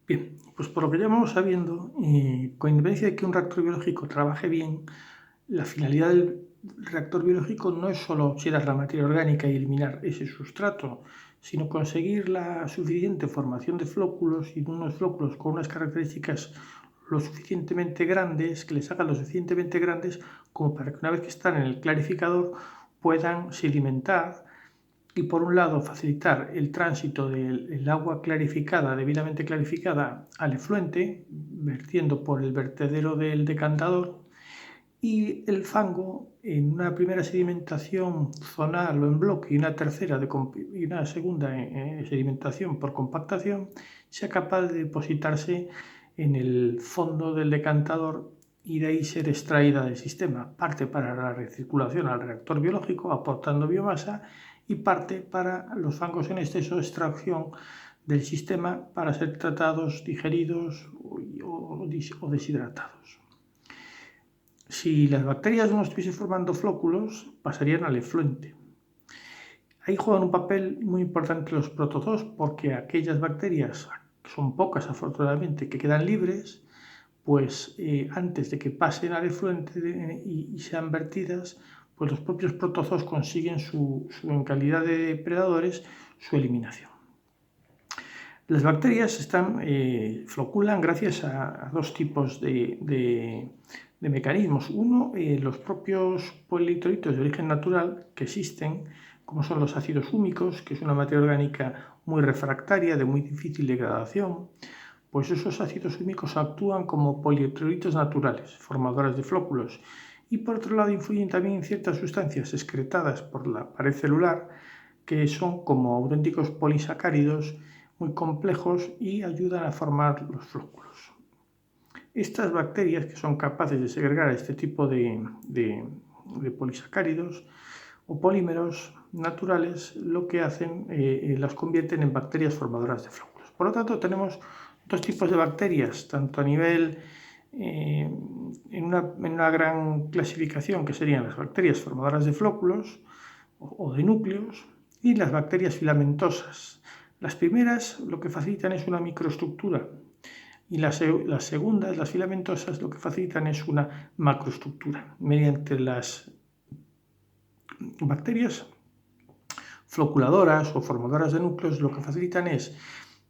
Bien, pues por lo que ya vamos sabiendo, con independencia de que un reactor biológico trabaje bien, la finalidad del reactor biológico no es solo oxidar la materia orgánica y eliminar ese sustrato, sino conseguir la suficiente formación de flóculos y unos flóculos con unas características lo suficientemente grandes, que les hagan lo suficientemente grandes como para que una vez que están en el clarificador puedan sedimentar y por un lado facilitar el tránsito del agua clarificada, debidamente clarificada, al efluente, vertiendo por el vertedero del decantador, y el fango en una primera sedimentación zonal o en bloque y una tercera y una segunda sedimentación por compactación sea capaz de depositarse en el fondo del decantador y de ahí ser extraída del sistema, parte para la recirculación al reactor biológico aportando biomasa y parte para los fangos en exceso de extracción del sistema para ser tratados, digeridos o deshidratados. Si las bacterias no estuviesen formando flóculos, pasarían al efluente. Ahí juegan un papel muy importante los protozoos porque aquellas bacterias, que son pocas afortunadamente, que quedan libres, pues antes de que pasen al efluente y sean vertidas, pues los propios protozoos consiguen en calidad de depredadores su eliminación. Las bacterias floculan gracias a dos tipos de mecanismos. Uno, los propios polielectrolitos de origen natural que existen, como son los ácidos húmicos, que es una materia orgánica muy refractaria, de muy difícil degradación. Pues esos ácidos húmicos actúan como polielectrolitos naturales, formadores de flóculos. Y por otro lado influyen también ciertas sustancias excretadas por la pared celular, que son como auténticos polisacáridos muy complejos y ayudan a formar los flóculos. Estas bacterias, que son capaces de segregar este tipo de polisacáridos o polímeros naturales, lo que hacen las convierten en bacterias formadoras de flóculos. Por lo tanto, tenemos dos tipos de bacterias, tanto a nivel en una gran clasificación, que serían las bacterias formadoras de flóculos o de núcleos, y las bacterias filamentosas. Las primeras lo que facilitan es una microestructura y las segundas, las filamentosas, lo que facilitan es una macroestructura. Mediante las bacterias floculadoras o formadoras de núcleos lo que facilitan es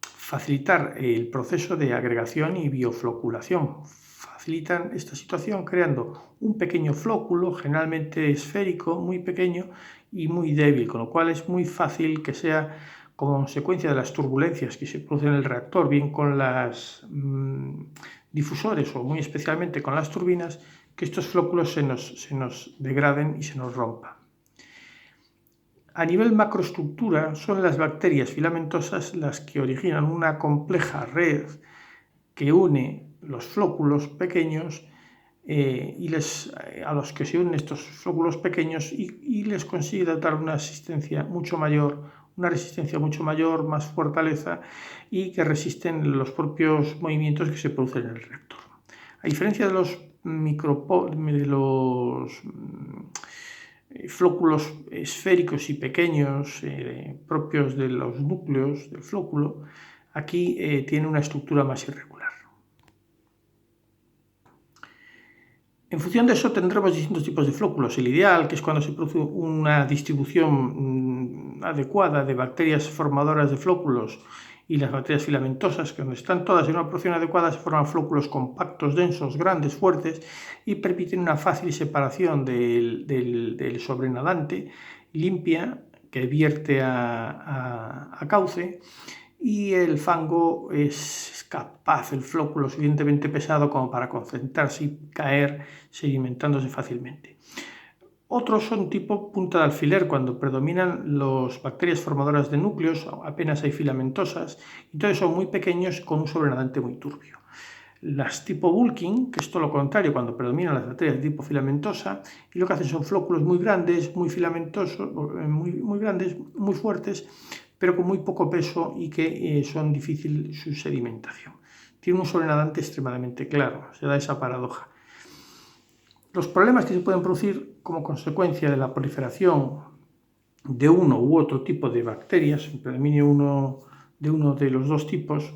facilitar el proceso de agregación y biofloculación. Facilitan esta situación creando un pequeño flóculo, generalmente esférico, muy pequeño y muy débil, con lo cual es muy fácil que sea como consecuencia de las turbulencias que se producen en el reactor, bien con las difusores o muy especialmente con las turbinas, que estos flóculos se nos degraden y se nos rompan. A nivel macroestructura, son las bacterias filamentosas las que originan una compleja red que une los flóculos pequeños a los que se unen estos flóculos pequeños y les consigue dar una resistencia mucho mayor, más fortaleza y que resisten los propios movimientos que se producen en el reactor. A diferencia de los flóculos esféricos y pequeños propios de los núcleos del flóculo, aquí tiene una estructura más irregular. En función de eso tendremos distintos tipos de flóculos. El ideal, que es cuando se produce una distribución adecuada de bacterias formadoras de flóculos y las bacterias filamentosas, que donde están todas en una proporción adecuada, se forman flóculos compactos, densos, grandes, fuertes y permiten una fácil separación del sobrenadante, limpia, que vierte a cauce, y el fango es capaz, el flóculo suficientemente pesado como para concentrarse y caer sedimentándose fácilmente. Otros son tipo punta de alfiler, cuando predominan las bacterias formadoras de núcleos, apenas hay filamentosas, y entonces son muy pequeños con un sobrenadante muy turbio. Las tipo bulking, que es todo lo contrario, cuando predominan las bacterias de tipo filamentosa, y lo que hacen son flóculos muy grandes, muy filamentosos, muy grandes, muy fuertes, pero con muy poco peso y que son difícil su sedimentación. Tiene un sobrenadante extremadamente claro, se da esa paradoja. Los problemas que se pueden producir como consecuencia de la proliferación de uno u otro tipo de bacterias, en predominio de uno de los dos tipos,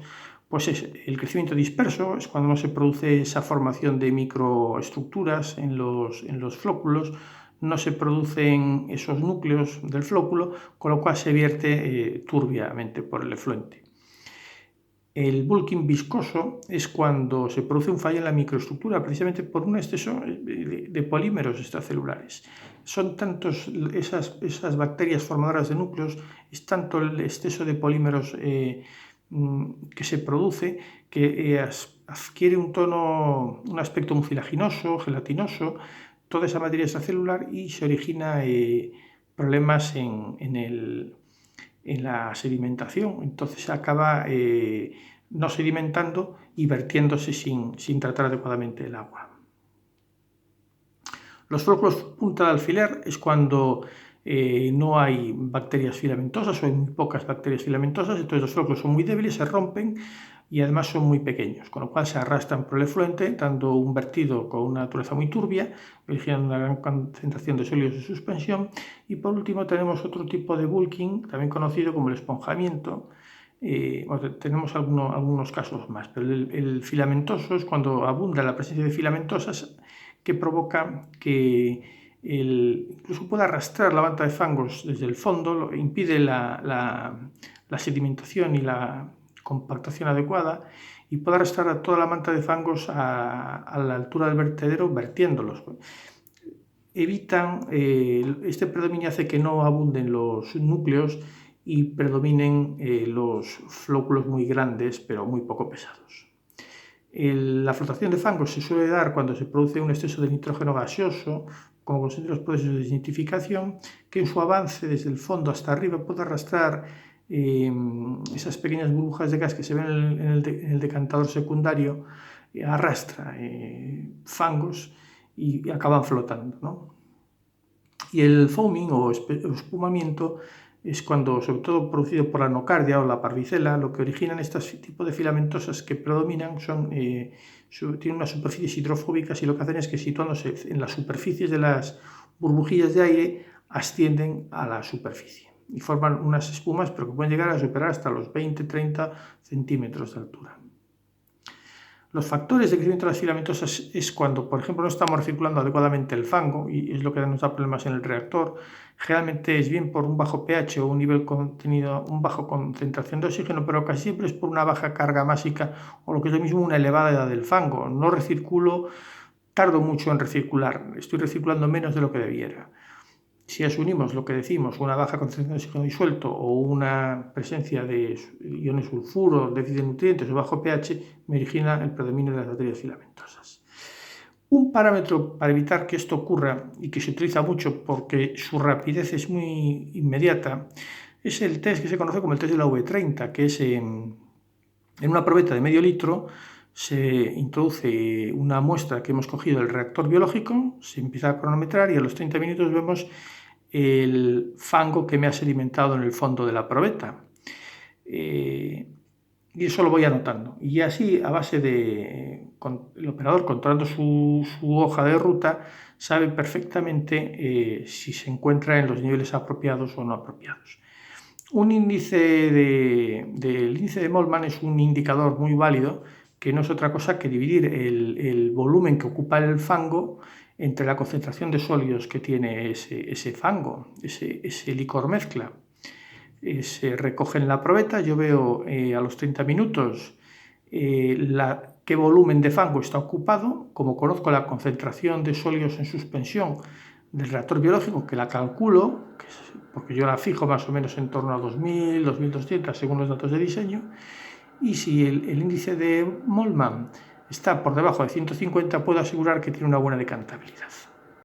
Pues es el crecimiento disperso, es cuando no se produce esa formación de microestructuras en los flóculos, no se producen esos núcleos del flóculo, con lo cual se vierte turbiamente por el efluente. El bulking viscoso es cuando se produce un fallo en la microestructura, precisamente por un exceso de polímeros extracelulares. Son tantos esas bacterias formadoras de núcleos, es tanto el exceso de polímeros que se produce que adquiere un aspecto mucilaginoso, gelatinoso, toda esa materia extracelular y se origina problemas en la sedimentación. Entonces se acaba no sedimentando y vertiéndose sin tratar adecuadamente el agua. Los flóculos punta de alfiler es cuando no hay bacterias filamentosas o hay muy pocas bacterias filamentosas, entonces los flóculos son muy débiles, se rompen y además son muy pequeños, con lo cual se arrastran por el efluente, dando un vertido con una naturaleza muy turbia, originando una gran concentración de sólidos de suspensión. Y por último tenemos otro tipo de bulking, también conocido como el esponjamiento. Tenemos algunos casos más, pero el filamentoso es cuando abunda la presencia de filamentosas que provoca que incluso pueda arrastrar la manta de fangos desde el fondo, impide la sedimentación y la compactación adecuada y puede arrastrar a toda la manta de fangos a la altura del vertedero vertiéndolos. Este predominio hace que no abunden los núcleos y predominen los flóculos muy grandes pero muy poco pesados. La flotación de fangos se suele dar cuando se produce un exceso de nitrógeno gaseoso, como consecuencia de los procesos de desnitrificación, que en su avance desde el fondo hasta arriba puede arrastrar esas pequeñas burbujas de gas que se ven en el decantador secundario, arrastra fangos y acaban flotando, ¿no? Y el foaming o espumamiento es cuando, sobre todo producido por la nocardia o la parvicela, lo que originan estos tipos de filamentosas que predominan tienen unas superficies hidrofóbicas y lo que hacen es que situándose en las superficies de las burbujillas de aire ascienden a la superficie y forman unas espumas, pero que pueden llegar a superar hasta los 20-30 centímetros de altura. Los factores de crecimiento de las filamentosas es cuando, por ejemplo, no estamos recirculando adecuadamente el fango y es lo que nos da problemas en el reactor. Generalmente es bien por un bajo pH o un nivel contenido, un bajo concentración de oxígeno, pero casi siempre es por una baja carga másica o lo que es lo mismo una elevada edad del fango. No recirculo, tardo mucho en recircular, estoy recirculando menos de lo que debiera. Si asumimos lo que decimos, una baja concentración de oxígeno disuelto o una presencia de iones sulfuro, déficit de nutrientes o bajo pH, me origina el predominio de las bacterias filamentosas. Un parámetro para evitar que esto ocurra y que se utiliza mucho porque su rapidez es muy inmediata es el test que se conoce como el test de la V30, que es en una probeta de medio litro se introduce una muestra que hemos cogido del reactor biológico, se empieza a cronometrar y a los 30 minutos vemos el fango que me ha sedimentado en el fondo de la probeta. Y eso lo voy anotando. Y así, a base de el operador controlando su hoja de ruta, sabe perfectamente si se encuentra en los niveles apropiados o no apropiados. El índice de Mollmann es un indicador muy válido que no es otra cosa que dividir el volumen que ocupa el fango entre la concentración de sólidos que tiene ese fango, ese licor mezcla. Se recoge en la probeta, yo veo a los 30 minutos qué volumen de fango está ocupado, como conozco la concentración de sólidos en suspensión del reactor biológico, que la calculo, porque yo la fijo más o menos en torno a 2000, 2200 según los datos de diseño, y si el índice de Mollmann está por debajo de 150, puedo asegurar que tiene una buena decantabilidad.